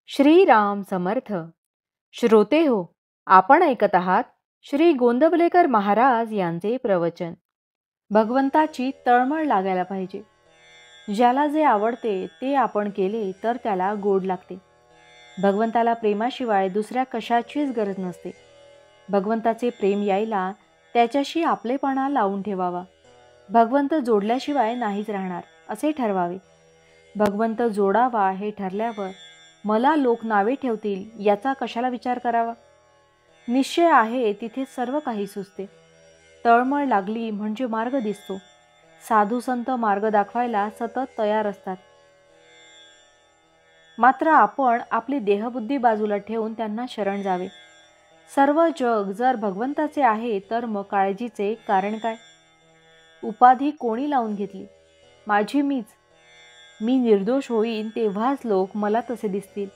श्रीराम समर्थ. श्रोते हो, आपण ऐकत आहात श्री गोंदवलेकर महाराज यांचे प्रवचन. भगवंताची तळमळ लागायला पाहिजे. ज्याला जे आवडते ते आपण केले तर त्याला गोड लागते. भगवंताला प्रेमाशिवाय दुसऱ्या कशाचीच गरज नसते. भगवंताचे प्रेम यायला त्याच्याशी आपलेपणा लावून ठेवावा. भगवंत जोडल्याशिवाय नाहीच राहणार असे ठरवावे. भगवंत जोडावा हे ठरल्यावर मला लोक नावे ठेवतील याचा कशाला विचार करावा. निश्चय आहे तिथे सर्व काही सुचते. तळमळ लागली म्हणजे मार्ग दिसतो. साधू संत मार्ग दाखवायला सतत तयार असतात. मात्र आपण आपली देहबुद्धी बाजूला ठेवून त्यांना शरण जावे. सर्व जग जर भगवंताचे आहे तर मग काळजीचे कारण काय. उपाधी कोणी लावून घेतली? माझी मीच. मी निर्दोष होईन तेव्हाच लोक मला तसे दिसतील.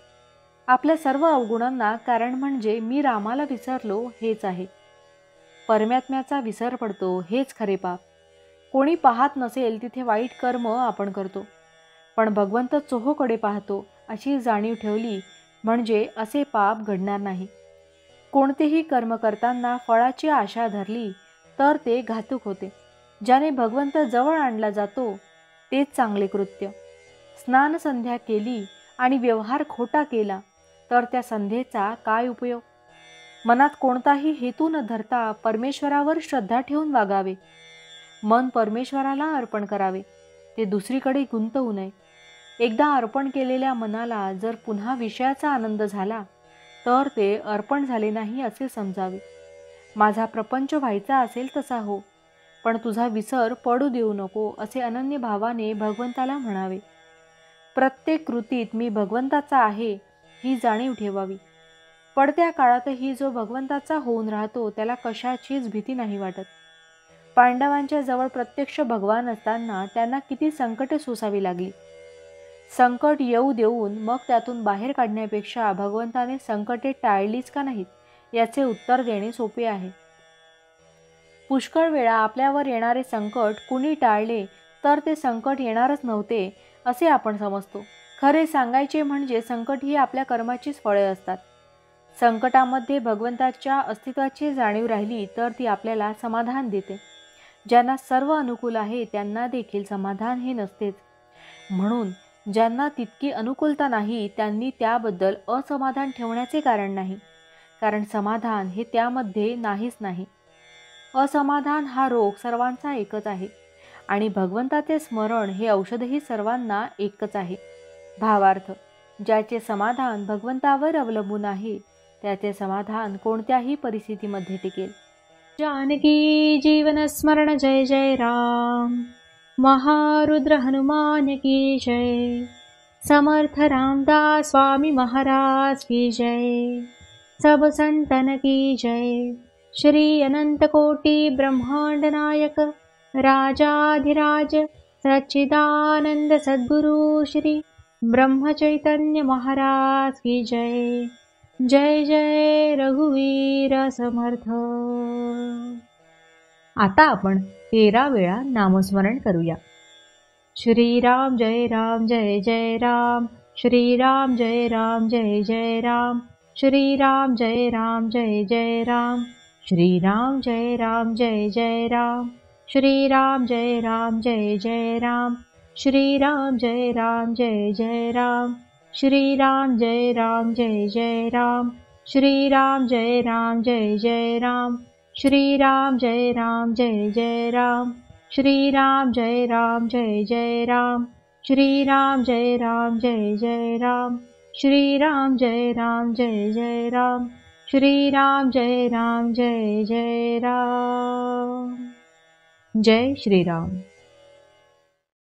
आपल्या सर्व अवगुणांना कारण म्हणजे मी रामाला विसरलो हेच आहे. परमात्म्याचा विसर पडतो हेच खरे पाप. कोणी पाहत नसेल तिथे वाईट कर्म आपण करतो, पण भगवंत चोहोकडे पाहतो अशी जाणीव ठेवली म्हणजे असे पाप घडणार नाही. कोणतेही कर्म करताना फळाची आशा धरली तर ते घातक होते. ज्याने भगवंत जवळ आणला जातो तेच चांगले कृत्य. स्नान संध्या केली आणि व्यवहार खोटा केला तर त्या संध्येचा काय उपयोग. मनात कोणताही हेतू न धरता परमेश्वरावर श्रद्धा ठेवून वागावे. मन परमेश्वराला अर्पण करावे, ते दुसरीकडे गुंतवू नये. एकदा अर्पण केलेल्या मनाला जर पुन्हा विषयाचा आनंद झाला तर ते अर्पण झाले नाही असे समजावे. माझा प्रपंच व्हायचा असेल तसा हो, पण तुझा विसर पडू देऊ नको असे अनन्य भावाने भगवंताला म्हणावे. प्रत्येक कृतीत मी भगवंताचा आहे ही जाणीव ठेवावी. पडत्या काळातही जो भगवंताचा होऊन राहतो त्याला कशाचीच भीती नाही वाटत. पांडवांच्या जवळ प्रत्यक्ष भगवान असताना त्यांना किती संकटे सोसावी लागली. संकट येऊ देऊन मग त्यातून बाहेर काढण्यापेक्षा भगवंताने संकटे टाळलीच का नाहीत याचे उत्तर देणे सोपे आहे. पुष्कळ वेळा आपल्यावर येणारे संकट कुणी टाळले तर ते संकट येणारच नव्हते असे आपण समजतो. खरे सांगायचे म्हणजे संकट ही आपल्या कर्माचीच फळे असतात. संकटामध्ये भगवंताच्या अस्तित्वाची जाणीव राहिली तर ती आपल्याला समाधान देते. ज्यांना सर्व अनुकूल आहे त्यांना देखील समाधान हे नसतेच. म्हणून ज्यांना तितकी अनुकूलता नाही त्यांनी त्याबद्दल असमाधान ठेवण्याचे कारण नाही, कारण समाधान हे त्यामध्ये नाहीच नाही. असमाधान हा रोग सर्वांचा एकच आहे आणि भगवंताचे स्मरण हे औषधही सर्वांना एकच आहे. भावार्थ, ज्याचे समाधान भगवंतावर अवलंबून आहे त्याचे समाधान कोणत्याही परिस्थितीमध्ये टिकेल. जानकी जीवन स्मरण जय जय राम. महारुद्र हनुमान की जय. समर्थ रामदास स्वामी महाराज की जय. सब संतन की जय. श्री अनंत कोटि ब्रह्मांड नायक राजाधिराज सच्चिदानंद सद्गुरु श्री ब्रह्म चैतन्य महाराज की जय. जय जय रघुवीर समर्थ. आता आपण 13 वेळा नामस्मरण करूया. श्रीराम जय राम जय जय राम. श्रीराम जय राम जय जय राम. श्रीराम जय राम जय जय राम. श्रीराम जय राम जय जय राम. श्रीराम जय राम जय जय राम. श्रीराम जय राम जय जय राम. श्रीराम जय राम जय जय राम. श्रीराम जय राम जय जय राम. श्रीराम जय राम जय जय राम. श्रीराम जय राम जय जय राम. श्रीराम जय राम जय जय राम. श्रीराम जय राम जय जय राम. श्रीराम जय राम जय जय राम. जय श्रीराम.